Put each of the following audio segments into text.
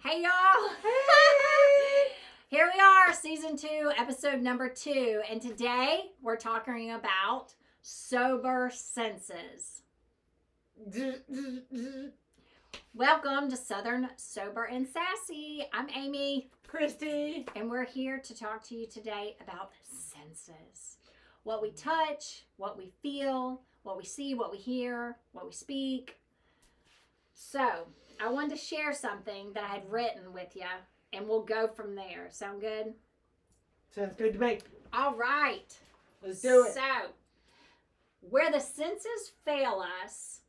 Hey y'all! Hey! Here we are, season 2, episode number 2, and today we're talking about sober senses. Welcome to Southern Sober and Sassy. I'm Amy. Kristy. And we're here to talk to you today about senses. What we touch, what we feel, what we see, what we hear, what we speak. So, I wanted to share something that I had written with you, and we'll go from there. Sound good? Sounds good to me. All right. Let's do it. So, where the senses fail us,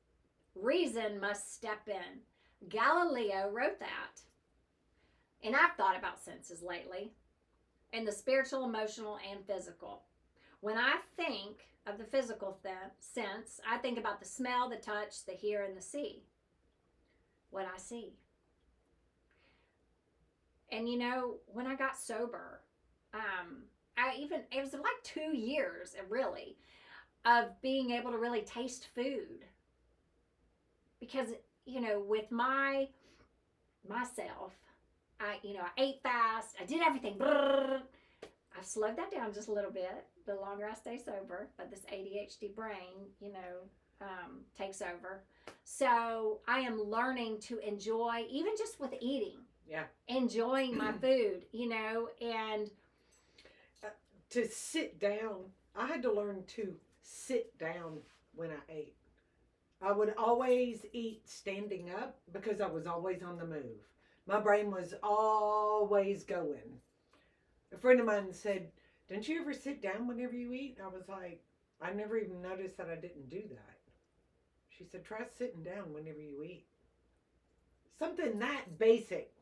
reason must step in. Galileo wrote that. And I've thought about senses lately, and the spiritual, emotional, and physical. When I think of the physical sense, I think about the smell, the touch, the hear, and the see. What I see. And when I got sober, it was like 2 years, really, of being able to really taste food. Because, with myself, I ate fast, I did everything. I've slowed that down just a little bit the longer I stay sober, but this ADHD brain, takes over. So I am learning to enjoy, even just with eating. Yeah. Enjoying my food, and to sit down. I had to learn to sit down when I ate. I would always eat standing up because I was always on the move. My brain was always going. A friend of mine said, "Don't you ever sit down whenever you eat?" I was like, I never even noticed that I didn't do that. She said, "Try sitting down whenever you eat." Something that basic.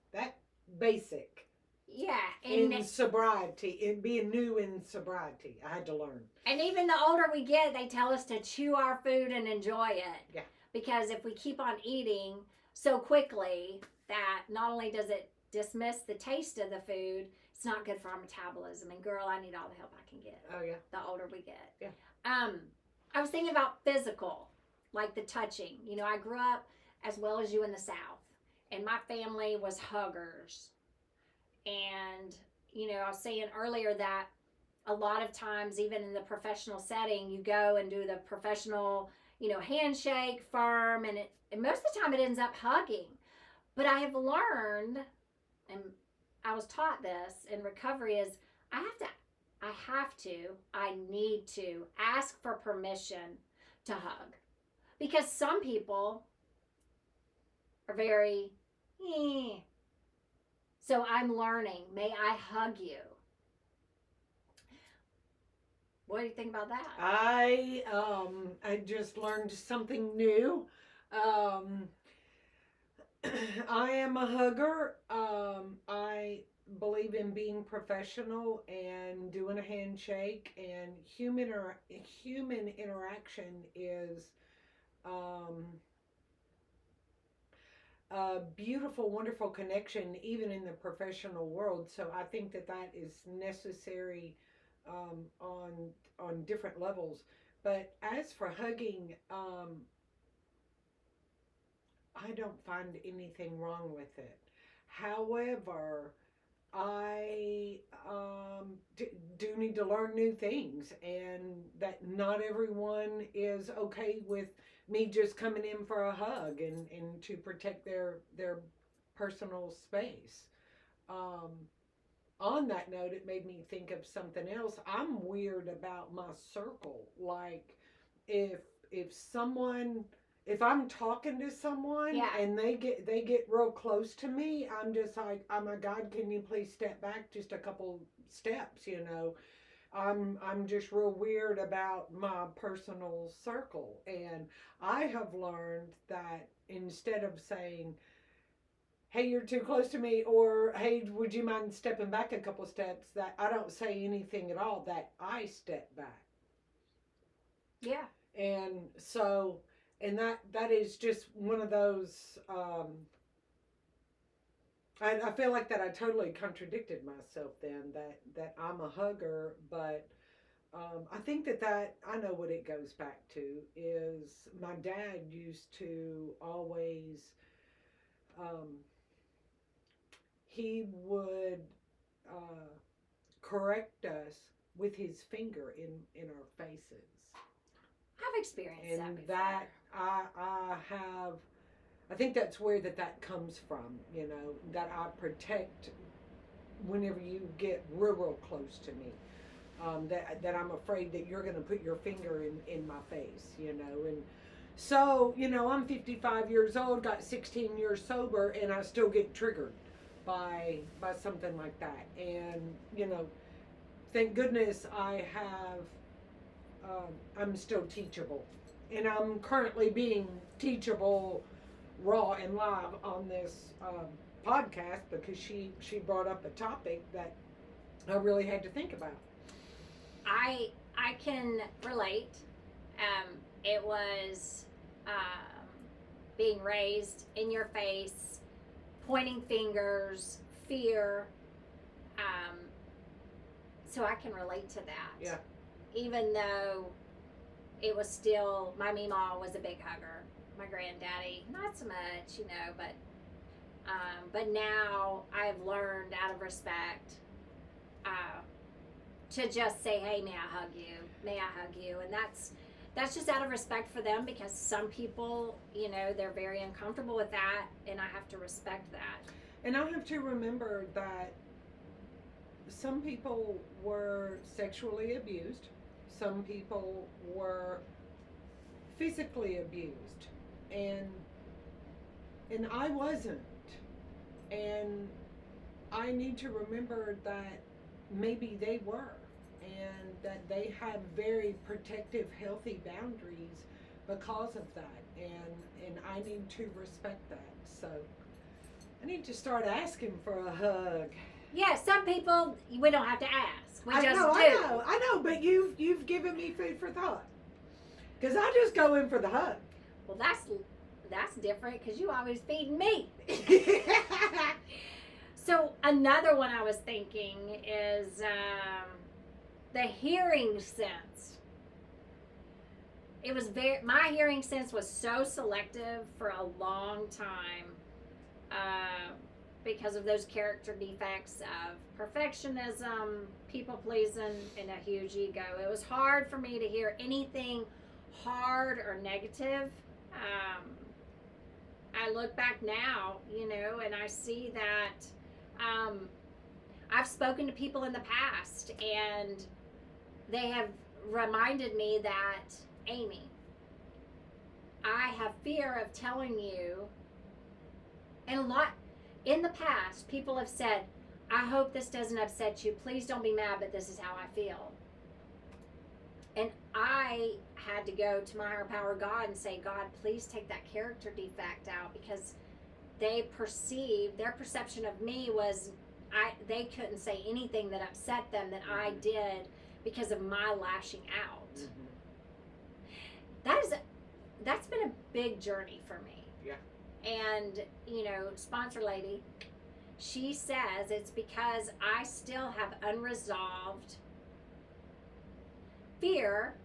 yeah, In sobriety, in being new in sobriety, I had to learn. And even the older we get, they tell us to chew our food and enjoy it. Yeah. Because if we keep on eating so quickly, that not only does it dismiss the taste of the food, it's not good for our metabolism. And girl, I need all the help I can get. Oh yeah. The older we get. Yeah. I was thinking about physical, like the touching. I grew up as well as you in the South, and my family was huggers. And I was saying earlier that a lot of times, even in the professional setting, you go and do the professional, handshake, firm, and most of the time it ends up hugging. But I have learned, and I was taught this in recovery, is I need to ask for permission to hug. Because some people are very, so I'm learning. May I hug you? What do you think about that? I just learned something new. I am a hugger. I believe in being professional and doing a handshake, and human interaction is a beautiful, wonderful connection, even in the professional world. So I think that is necessary on different levels. But as for hugging, I don't find anything wrong with it. However, I do need to learn new things, and that not everyone is okay with me just coming in for a hug and to protect their personal space. Um, on that note, it made me think of something else. I'm weird about my circle. Like, if if someone if I'm talking to someone, Yeah. and they get real close to me, I'm just like, oh my God, can you please step back just a couple steps? I'm just real weird about my personal circle, and I have learned that instead of saying, "Hey, you're too close to me," or "Hey, would you mind stepping back a couple steps?" that I don't say anything at all. That I step back. Yeah. And so, and that is just one of those. I feel like that I totally contradicted myself then. That I'm a hugger, but I think that I know what it goes back to is my dad used to always um, he would correct us with his finger in our faces. I've experienced that And before. that I have, I think that's where that comes from, that I protect whenever you get real close to me. That I'm afraid that you're going to put your finger in my face, and so, I'm 55 years old, got 16 years sober, and I still get triggered by something like that. And, thank goodness I have, I'm still teachable. And I'm currently being teachable raw and live on this podcast because she brought up a topic that I really had to think about. I can relate. It was being raised in your face, pointing fingers, fear. Um, so I can relate to that. Yeah. Even though it was still, my Meemaw was a big hugger. My granddaddy, not so much, but now I've learned out of respect to just say, hey, may I hug you? May I hug you? And that's just out of respect for them, because some people, they're very uncomfortable with that, and I have to respect that. And I have to remember that some people were sexually abused, some people were physically abused, and I wasn't. And I need to remember that maybe they were, and that they had very protective, healthy boundaries because of that, and I need to respect that. So I need to start asking for a hug. Yeah, some people we don't have to ask. We just do. I know, but you've given me food for thought, because I just go in for the hug. Well, that's different, because you always feeding me. So another one I was thinking is the hearing sense. It was my hearing sense was so selective for a long time because of those character defects of perfectionism, people pleasing, and a huge ego. It was hard for me to hear anything hard or negative. I look back now, and I see that I've spoken to people in the past, and they have reminded me that, Amy, I have fear of telling you, and a lot in the past, people have said, I hope this doesn't upset you. Please don't be mad, but this is how I feel. And I had to go to my higher power, God, and say, God, please take that character defect out, because their perception of me was they couldn't say anything that upset them that I did because of my lashing out. Mm-hmm. That's been a big journey for me. Yeah. And, sponsor lady, she says it's because I still have unresolved fear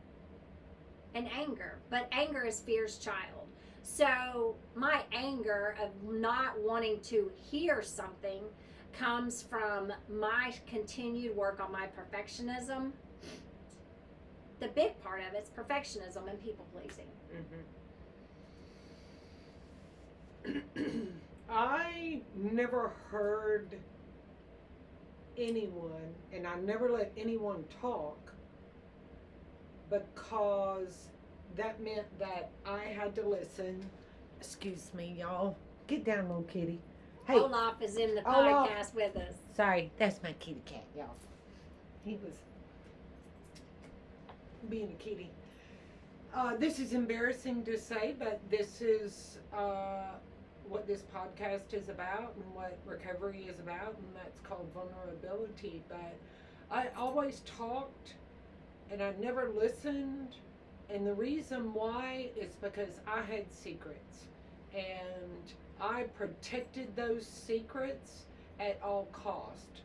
and anger. But anger is fear's child. So my anger of not wanting to hear something comes from my continued work on my perfectionism. The big part of it's perfectionism and people pleasing. Mm-hmm. I never heard anyone, and I never let anyone talk, because that meant that I had to listen. Excuse me, y'all. Get down, little kitty. Hey, Olaf is in the podcast with us. Sorry, that's my kitty cat, y'all. He was being a kitty. This is embarrassing to say, but this is what this podcast is about and what recovery is about, and that's called vulnerability. But I always talked, and I never listened, and the reason why is because I had secrets, and I protected those secrets at all cost.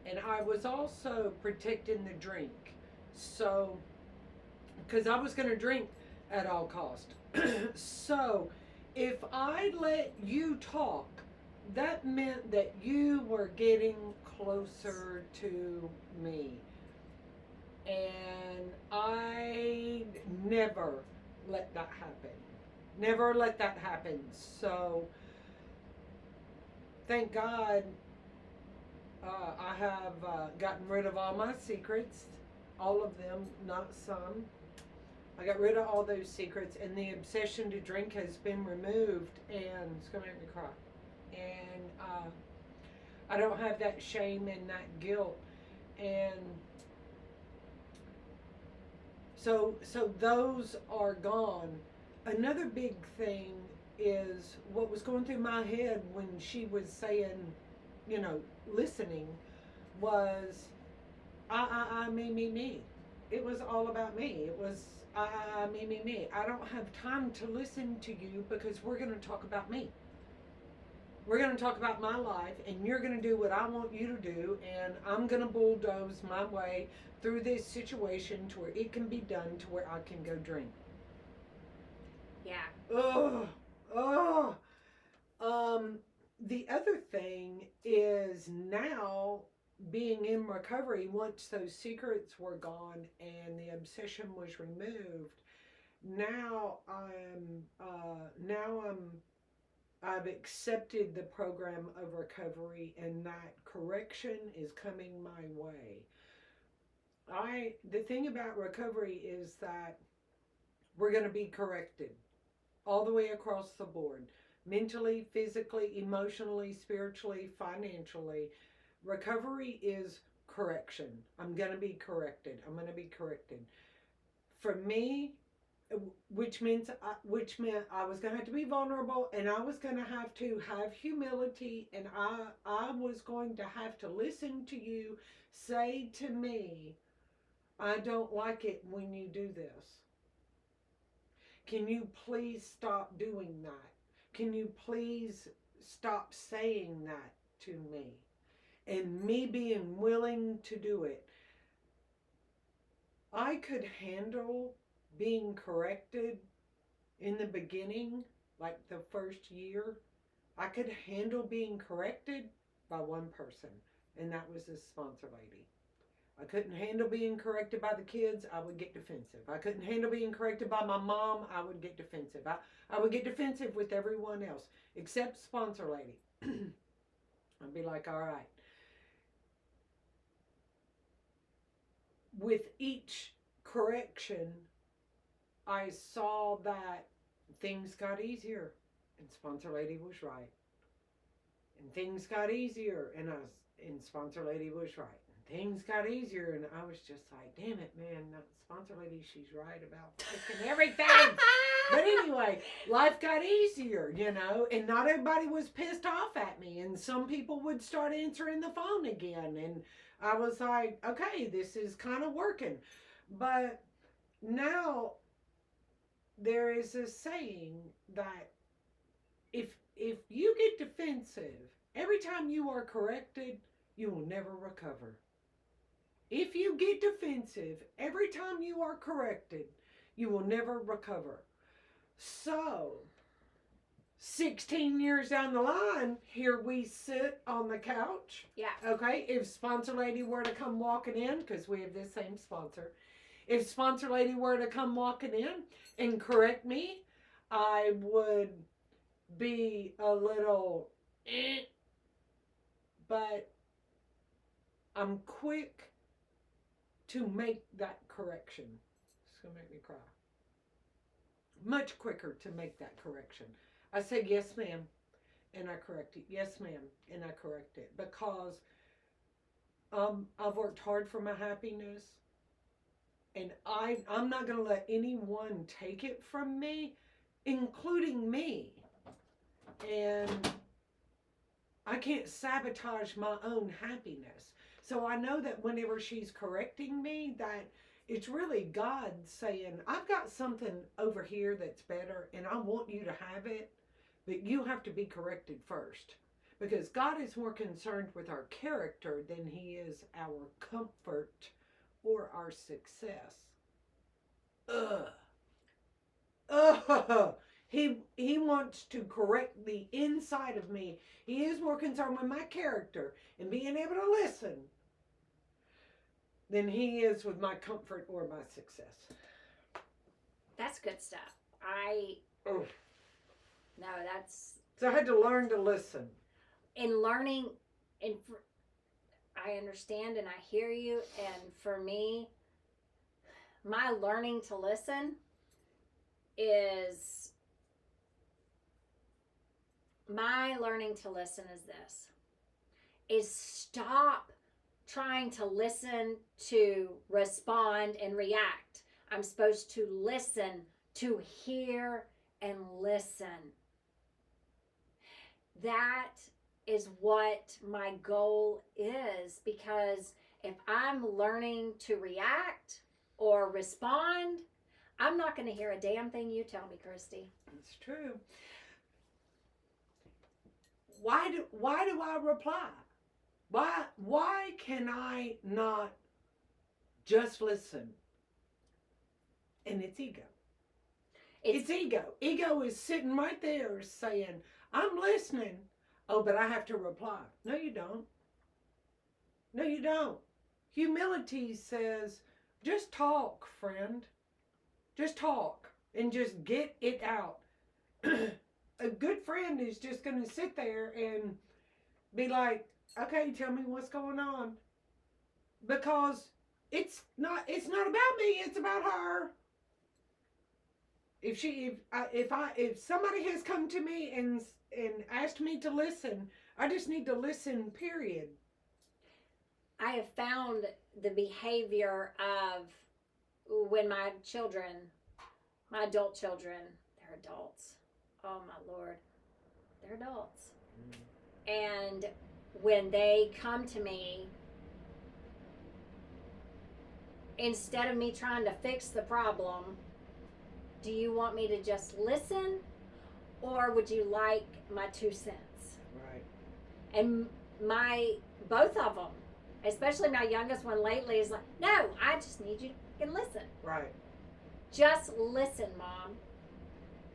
And I was also protecting the drink. So, because I was going to drink at all cost. So, if I let you talk, that meant that you were getting closer to me. And I never let that happen. Never let that happen. So thank God I have gotten rid of all my secrets. All of them, not some. I got rid of all those secrets, and the obsession to drink has been removed, and it's going to make me cry. And I don't have that shame and that guilt. And so those are gone. Another big thing is what was going through my head when she was saying, you know, listening, was me. It was all about me. It was me. I don't have time to listen to you because we're going to talk about me. We're going to talk about my life, and you're going to do what I want you to do, and I'm going to bulldoze my way through this situation to where it can be done to where I can go drink. Yeah. Oh, oh. The other thing is now being in recovery, once those secrets were gone and the obsession was removed, now I've accepted the program of recovery, and that correction is coming my way. The thing about recovery is that we're going to be corrected all the way across the board, mentally, physically, emotionally, spiritually, financially. Recovery is correction. I'm going to be corrected. I'm going to be corrected. For me, which meant I was going to have to be vulnerable, and I was going to have humility, and I was going to have to listen to you say to me, I don't like it when you do this. Can you please stop doing that? Can you please stop saying that to me? And me being willing to do it. I could handle being corrected in the beginning, like the first year. I could handle being corrected by one person, and that was this sponsor lady. I couldn't handle being corrected by the kids. I would get defensive. I couldn't handle being corrected by my mom. I would get defensive. I would get defensive with everyone else except sponsor lady. I'd be like, all right. With each correction, I saw that things got easier, and sponsor lady was right. And things got easier, and sponsor lady was right. Things got easier, and I was just like, damn it, man, that sponsor lady, she's right about freaking everything. But anyway, life got easier, and not everybody was pissed off at me, and some people would start answering the phone again, and I was like, okay, this is kind of working. But now there is a saying that if you get defensive every time you are corrected, you will never recover. If you get defensive every time you are corrected, you will never recover. So, 16 years down the line, here we sit on the couch. Yeah. Okay, if sponsor lady were to come walking in, because we have this same sponsor, if sponsor lady were to come walking in and correct me, I would be a little but I'm quick to make that correction. It's going to make me cry. Much quicker to make that correction. I say, yes, ma'am, and I correct it. Yes, ma'am, and I correct it. Because I've worked hard for my happiness, and I'm not going to let anyone take it from me, including me. And I can't sabotage my own happiness. So I know that whenever she's correcting me, that it's really God saying, I've got something over here that's better, and I want you to have it, but you have to be corrected first. Because God is more concerned with our character than he is our comfort or our success. Ugh. Ugh. He wants to correct the inside of me. He is more concerned with my character and being able to listen than he is with my comfort or my success. That's good stuff. No, that's. So I had to learn to listen. In learning, I understand and I hear you. And for me, my learning to listen is this: is stop trying to listen to respond and react. I'm supposed to listen, to hear and listen. That is what my goal is, because if I'm learning to react or respond, I'm not going to hear a damn thing you tell me, Kristy. It's true. Why do I reply? Why can I not just listen? And it's ego. It's ego. Ego is sitting right there saying, I'm listening. Oh, but I have to reply. No, you don't. No, you don't. Humility says, just talk, friend. Just talk and just get it out. A good friend is just going to sit there and be like, okay, tell me what's going on. Because it's not about me, it's about her. If somebody has come to me and asked me to listen, I just need to listen, period. I have found the behavior of when my adult children, they're adults. Oh my Lord, they're adults. And when they come to me, instead of me trying to fix the problem, do you want me to just listen, or would you like my 2 cents? Right. And both of them, especially my youngest one lately, is like, no, I just need you to listen. Right. Just listen, Mom.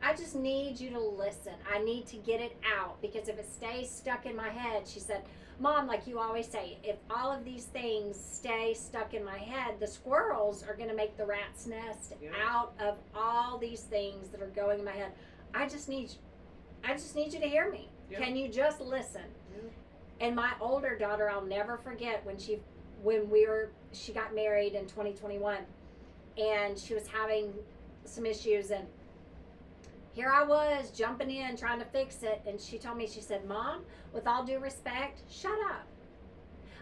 I just need you to listen. I need to get it out, because if it stays stuck in my head, she said, Mom, like you always say, if all of these things stay stuck in my head, the squirrels are going to make the rat's nest out of all these things that are going in my head. I just need you to hear me. Yep. Can you just listen? Yep. And my older daughter, I'll never forget when she got married in 2021, and she was having some issues, and here I was jumping in trying to fix it, and she told me, she said, Mom, with all due respect, shut up.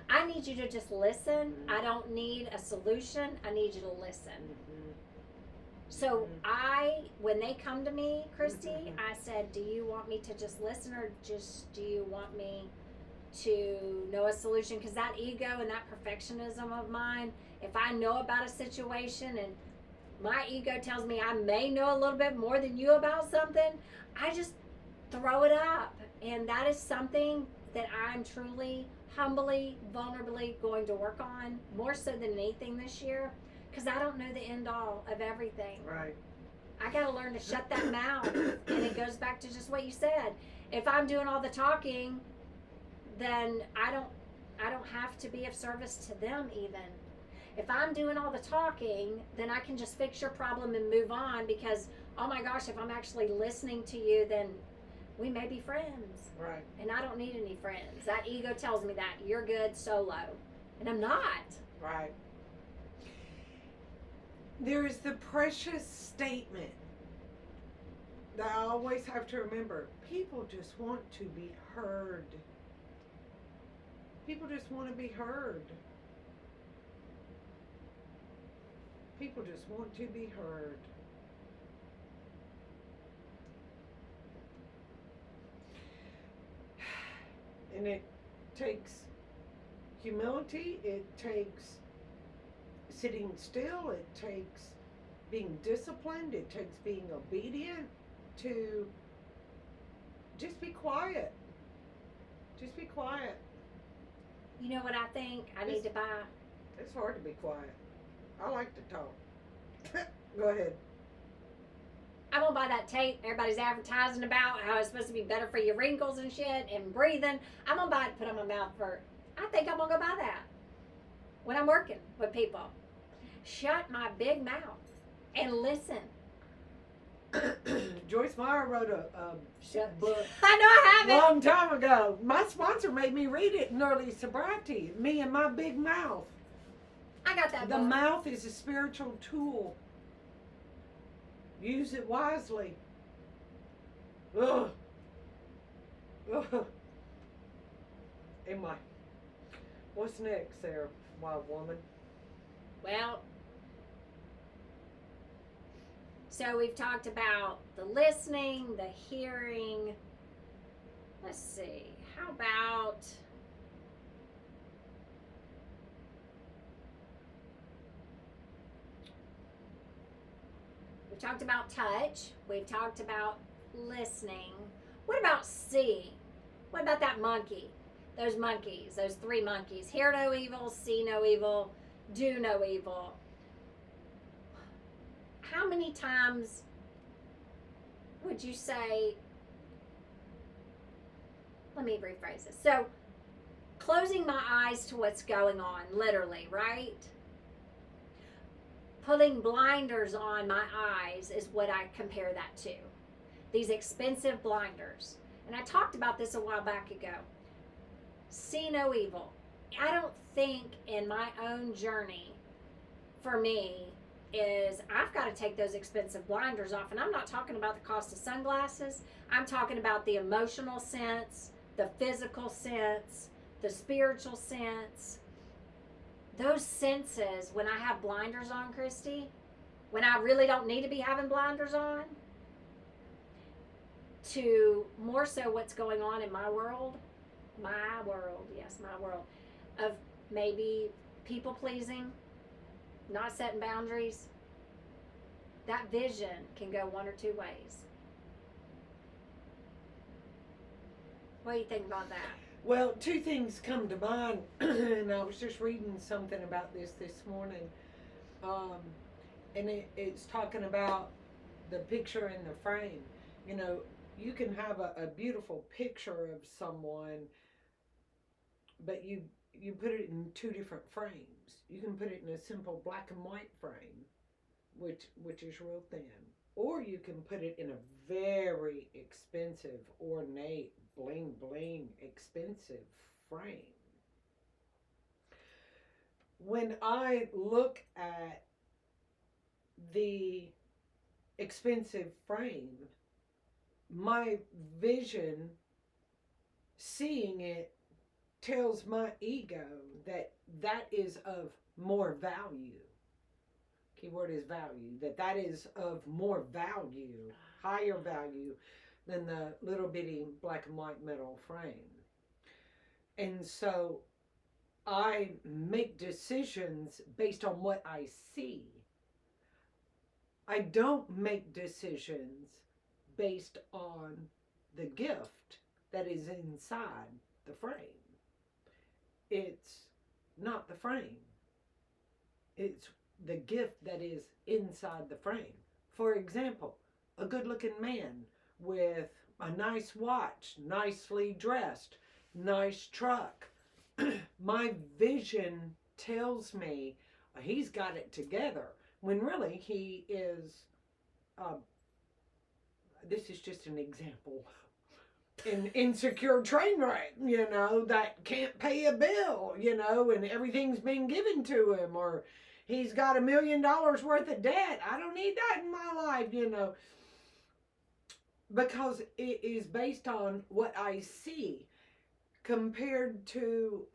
I need you to just listen. Mm-hmm. I don't need a solution. I need you to listen. Mm-hmm. So when they come to me, Kristy, I said, do you want me to just listen, or just do you want me to know a solution? Because that ego and that perfectionism of mine, if I know about a situation and my ego tells me I may know a little bit more than you about something, I just throw it up. And that is something that I'm truly, humbly, vulnerably going to work on, more so than anything this year, because I don't know the end all of everything. Right. I got to learn to shut that mouth. And it goes back to just what you said. If I'm doing all the talking, then I don't have to be of service to them even. If I'm doing all the talking, then I can just fix your problem and move on, because, oh my gosh, if I'm actually listening to you, then we may be friends. Right. And I don't need any friends. That ego tells me that you're good solo. And I'm not. Right. There is the precious statement that I always have to remember. People just want to be heard. People just want to be heard. People just want to be heard. And it takes humility, it takes sitting still, it takes being disciplined, it takes being obedient to just be quiet. Just be quiet. You know what I think I need to buy? It's hard to be quiet. I like to talk. Go ahead. I'm gonna buy that tape everybody's advertising about how it's supposed to be better for your wrinkles and shit and breathing. I'm gonna buy it, put on my mouth for. I think I'm gonna go buy that when I'm working with people. Shut my big mouth and listen. Joyce Meyer wrote a book I know I have it. long time ago. My sponsor made me read it in early sobriety. Me and my big mouth. I got that The book. mouth is a spiritual tool. Use it wisely. Ugh. Ugh. Anyway, what's next there, wild woman? Well, so we've talked about the listening, the hearing. Let's see. How about we've talked about touch. We've talked about listening. What about seeing? What about that monkey? Those monkeys, those three monkeys. Hear no evil, see no evil, do no evil. How many times would you say, let me rephrase this. So, closing my eyes to what's going on, literally, right? Putting blinders on my eyes is what I compare that to. These expensive blinders. And I talked about this a while back ago. See no evil. I don't think in my own journey, for me, is I've got to take those expensive blinders off. And I'm not talking about the cost of sunglasses. I'm talking about the emotional sense, the physical sense, the spiritual sense. Those senses, when I have blinders on, Kristy, when I really don't need to be having blinders on, to more so what's going on in my world, yes, my world, of maybe people pleasing, not setting boundaries, that vision can go one or two ways. What do you think about that? Well, two things come to mind, and I was just reading something about this morning, and it's talking about the picture in the frame. You know, you can have a beautiful picture of someone, but you put it in two different frames. You can put it in a simple black and white frame, which is real thin, or you can put it in a very expensive, ornate, bling bling, expensive frame. When I look at the expensive frame, my vision, seeing it, tells my ego that that is of more value. Keyword is value. That is of more value, higher value than the little bitty black and white metal frame. And so I make decisions based on what I see. I don't make decisions based on the gift that is inside the frame. It's not the frame. It's the gift that is inside the frame. For example, a good looking man with a nice watch, nicely dressed, nice truck. My vision tells me he's got it together, when really he is, uh, this is just an example, an insecure train wreck, that can't pay a bill, and everything's been given to him, or he's got $1 million worth of debt. I don't need that in my life, because it is based on what I see, compared to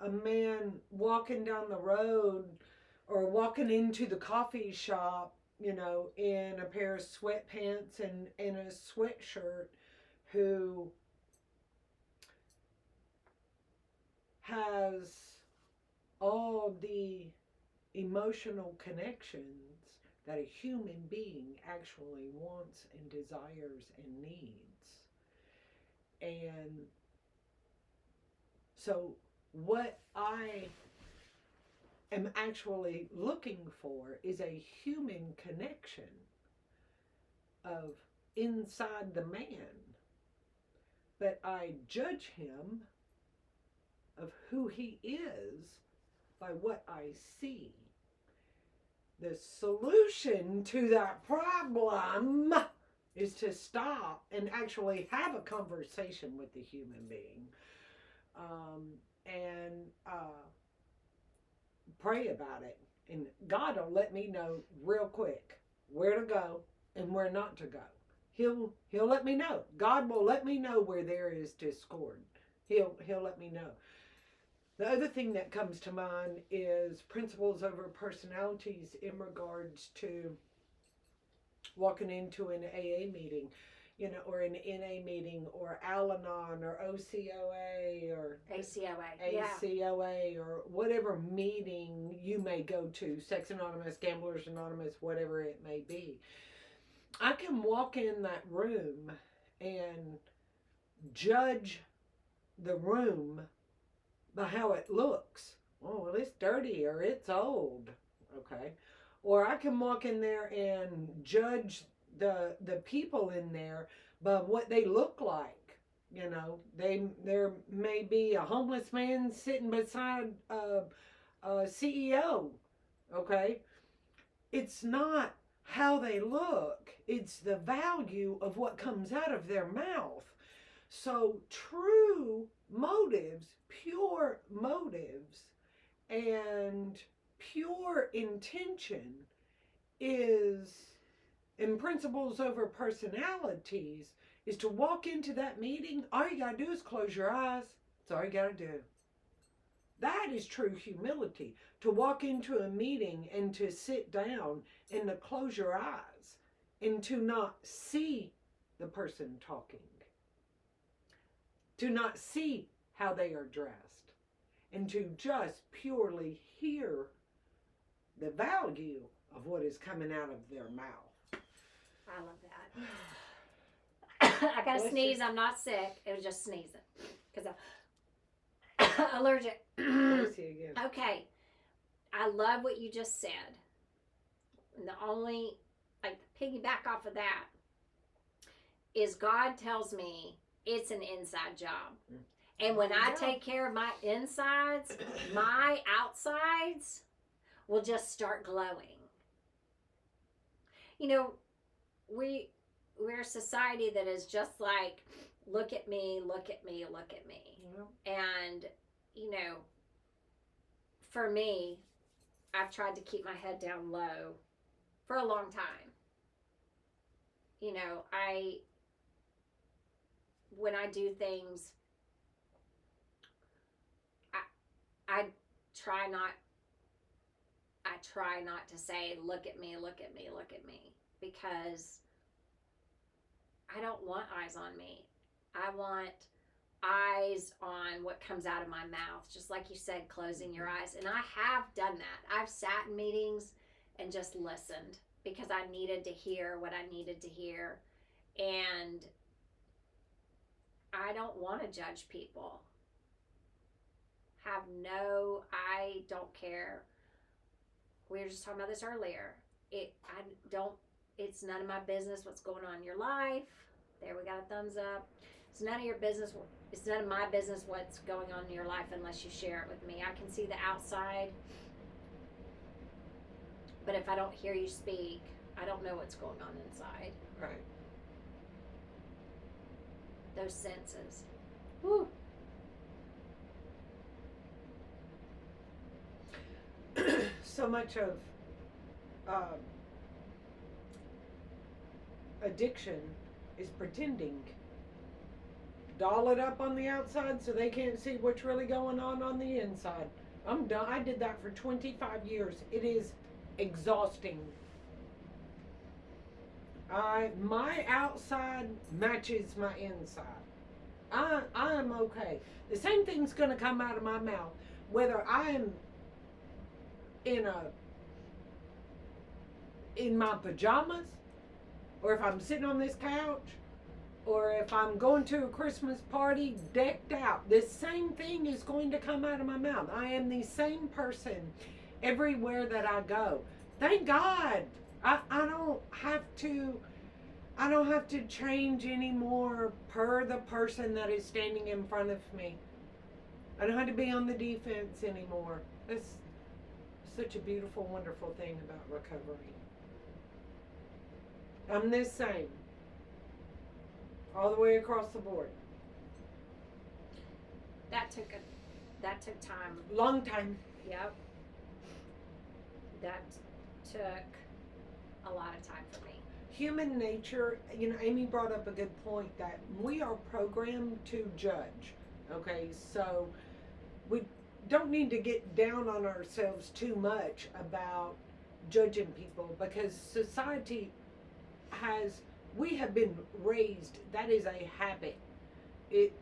a man walking down the road or walking into the coffee shop, in a pair of sweatpants and a sweatshirt, who has all the emotional connections that a human being actually wants and desires and needs. And so what I am actually looking for is a human connection of inside the man. But I judge him of who he is by what I see. The solution to that problem is to stop and actually have a conversation with the human being, and pray about it. And God will let me know real quick where to go and where not to go. He'll let me know. God will let me know where there is discord. He'll let me know. The other thing that comes to mind is principles over personalities in regards to walking into an AA meeting, or an NA meeting, or Al-Anon, or OCOA, or ACOA, or whatever meeting you may go to, Sex Anonymous, Gamblers Anonymous, whatever it may be. I can walk in that room and judge the room by how it looks. Oh, well, it's dirty or it's old. Okay. Or I can walk in there and judge the people in there by what they look like. There may be a homeless man sitting beside a CEO. Okay. It's not how they look. It's the value of what comes out of their mouth. So true motives, pure motives, and pure intention is, in principles over personalities, is to walk into that meeting. All you got to do is close your eyes. That's all you got to do. That is true humility. To walk into a meeting and to sit down and to close your eyes and to not see the person talking. To not see how they are dressed. And to just purely hear the value of what is coming out of their mouth. I love that. I got to sneeze. I'm not sick. It was just sneezing. Because I'm allergic. Again. Okay. I love what you just said. And the only, piggyback off of that is God tells me it's an inside job. And when I take care of my insides, my outsides will just start glowing. We're a society that is just like, look at me, look at me, look at me. Yeah. And, for me, I've tried to keep my head down low for a long time. When I do things, I try not to say, look at me, look at me, look at me, because I don't want eyes on me. I want eyes on what comes out of my mouth, just like you said, closing your eyes. And I have done that. I've sat in meetings and just listened because I needed to hear what I needed to hear. And I don't want to judge people. I don't care. We were just talking about this earlier. It's none of my business what's going on in your life. There, we got a thumbs up. It's none of your business. It's none of my business what's going on in your life unless you share it with me. I can see the outside, but if I don't hear you speak, I don't know what's going on inside. Right. Those senses. Woo. So much of addiction is pretending. Doll it up on the outside so they can't see what's really going on the inside. I'm done. I did that for 25 years. It is exhausting. My outside matches my inside. I'm okay. The same thing's going to come out of my mouth, whether I'm in my pajamas, or if I'm sitting on this couch, or if I'm going to a Christmas party decked out. The same thing is going to come out of my mouth. I am the same person everywhere that I go. Thank God. I don't have to change anymore per the person that is standing in front of me. I don't have to be on the defense anymore. That's such a beautiful, wonderful thing about recovery. I'm the same. All the way across the board. That took time. Long time. Yep. That took a lot of time for me. Human nature, Amy brought up a good point that we are programmed to judge. Okay, so we don't need to get down on ourselves too much about judging people, because society we have been raised, that is a habit. It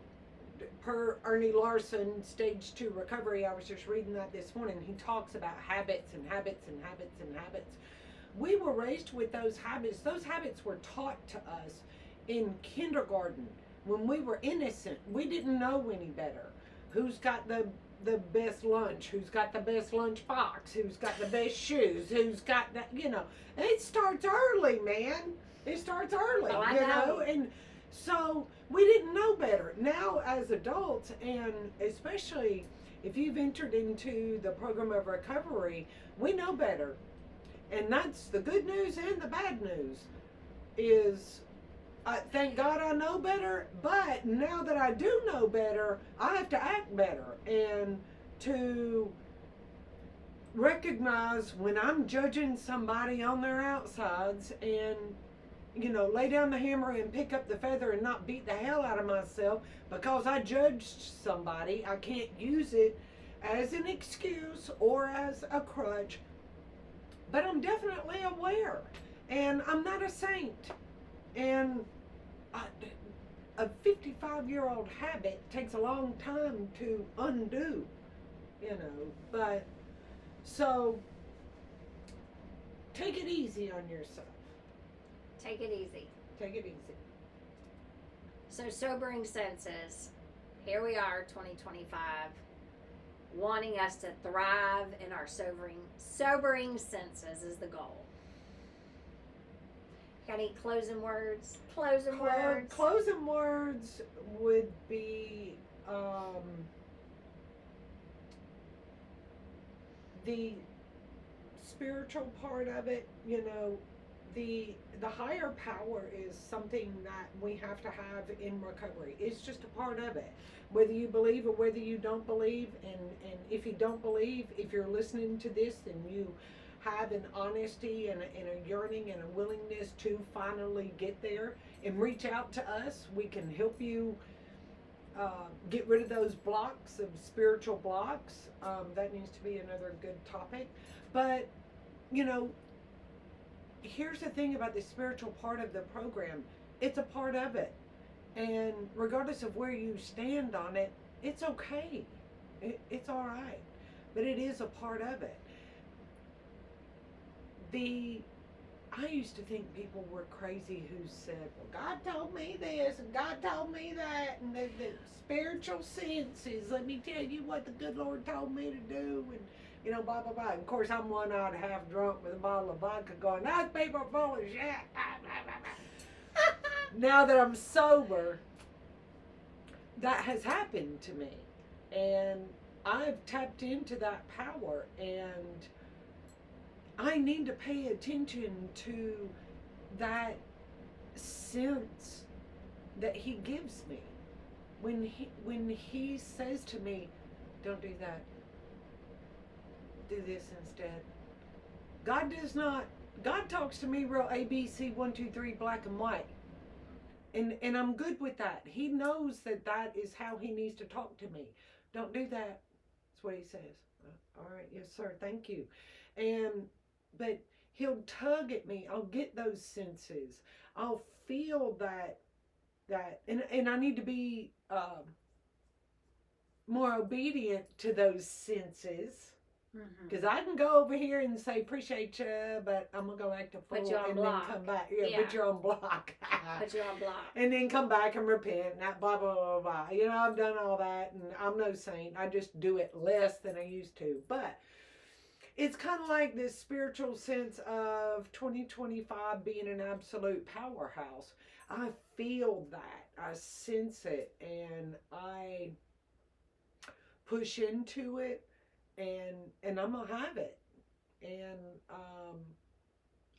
Per Ernie Larson, Stage 2 Recovery, I was just reading that this morning. He talks about habits and habits and habits and habits. We were raised with those habits. Those habits were taught to us in kindergarten when we were innocent. We didn't know any better. Who's got the best lunch? Who's got the best lunch box? Who's got the best shoes? Who's got that? It starts early, man. It starts early, Oh, I know. And so we didn't know better. Now, as adults, and especially if you've entered into the program of recovery, we know better. And that's the good news and the bad news. Is thank God I know better, but now that I do know better, I have to act better and to recognize when I'm judging somebody on their outsides and lay down the hammer and pick up the feather and not beat the hell out of myself because I judged somebody. I can't use it as an excuse or as a crutch, but I'm definitely aware, and I'm not a saint. And a 55-year-old habit takes a long time to undo, but so take it easy on yourself. Take it easy. Take it easy. So, sobering senses. Here we are, 2025, wanting us to thrive in our sobering senses is the goal. Got any closing words? Closing words would be the spiritual part of it. The higher power is something that we have to have in recovery. It's just a part of it. Whether you believe or whether you don't believe, and if you don't believe, if you're listening to this and you have an honesty and a yearning and a willingness to finally get there and reach out to us, we can help you get rid of those blocks of spiritual blocks. That needs to be another good topic. But, here's the thing about the spiritual part of the program. It's a part of it. And regardless of where you stand on it, it's okay. It's all right. But it is a part of it. I used to think people were crazy who said, well, God told me this and God told me that, and the spiritual senses, let me tell you what the good Lord told me to do, and blah, blah, blah. And of course, I'm one-eyed, half drunk with a bottle of vodka going, those people are full of shit. Now that I'm sober, that has happened to me. And I've tapped into that power, and I need to pay attention to that sense that he gives me. When he says to me, don't do that. Do this instead. God talks to me real ABC 1, 2, 3 black and white. And I'm good with that. He knows that is how he needs to talk to me. Don't do that. That's what he says. All right, yes sir, thank you. But he'll tug at me. I'll get those senses. I'll feel that and I need to be more obedient to those senses. Because I can go over here and say, appreciate you, but I'm going to go act a fool and block. Then come back. Yeah, put you on block. Put you on block. And then come back and repent, and blah, blah, blah, blah. I've done all that, and I'm no saint. I just do it less than I used to. But it's kind of like this spiritual sense of 2025 being an absolute powerhouse. I feel that. I sense it and I push into it and I'm gonna have it. And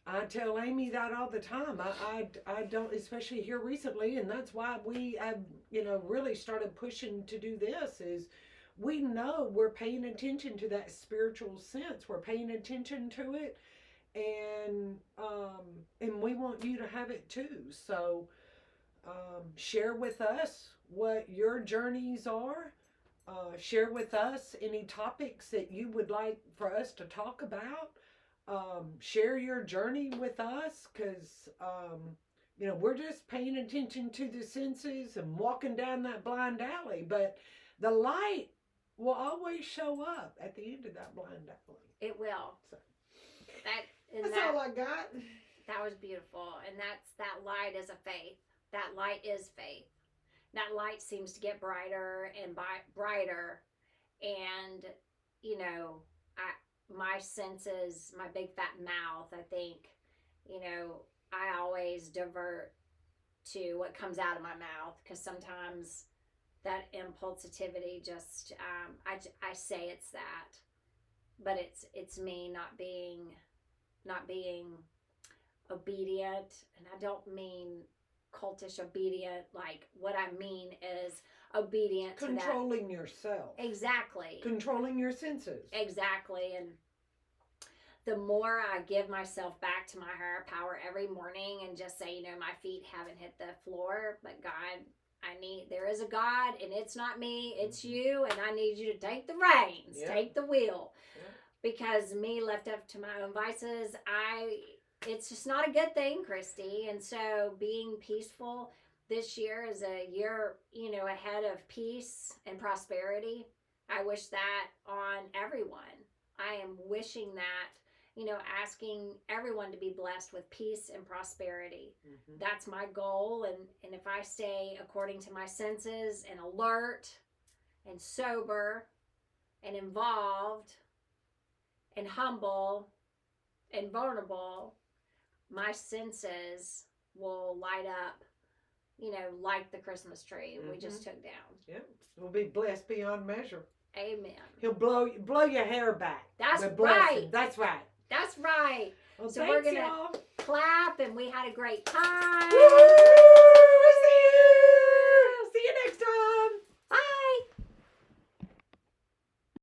I tell Amy that all the time. I don't, especially here recently, and that's why we have, really started pushing to do this. Is we know we're paying attention to that spiritual sense. We're paying attention to it, and we want you to have it too. So share with us what your journeys are. Share with us any topics that you would like for us to talk about. Share your journey with us because, we're just paying attention to the senses and walking down that blind alley. But the light will always show up at the end of that blind alley. It will. So, That's all I got. That was beautiful. And that light is a faith. That light is faith. That light seems to get brighter and brighter. And, my senses, my big fat mouth, I think, I always divert to what comes out of my mouth because sometimes that impulsivity just, I say it's that, but it's me not being obedient. And I don't mean cultish obedient. Like what I mean is obedient to that. Controlling yourself. Exactly. Controlling your senses. Exactly. And the more I give myself back to my higher power every morning and just say, my feet haven't hit the floor, but God, there is a God and it's not me, it's you, and I need you to take the reins, take the wheel. Because me left up to my own vices, it's just not a good thing, Kristy. And so being peaceful this year is a year, ahead of peace and prosperity. I wish that on everyone. I am wishing that, asking everyone to be blessed with peace and prosperity. Mm-hmm. That's my goal. And if I stay according to my senses and alert and sober and involved and humble and vulnerable, my senses will light up, like the Christmas tree we just took down. Yeah, we'll be blessed beyond measure. Amen. He'll blow your hair back. That's right. That's right. That's right. Well, so we're going to clap, and we had a great time. Woo!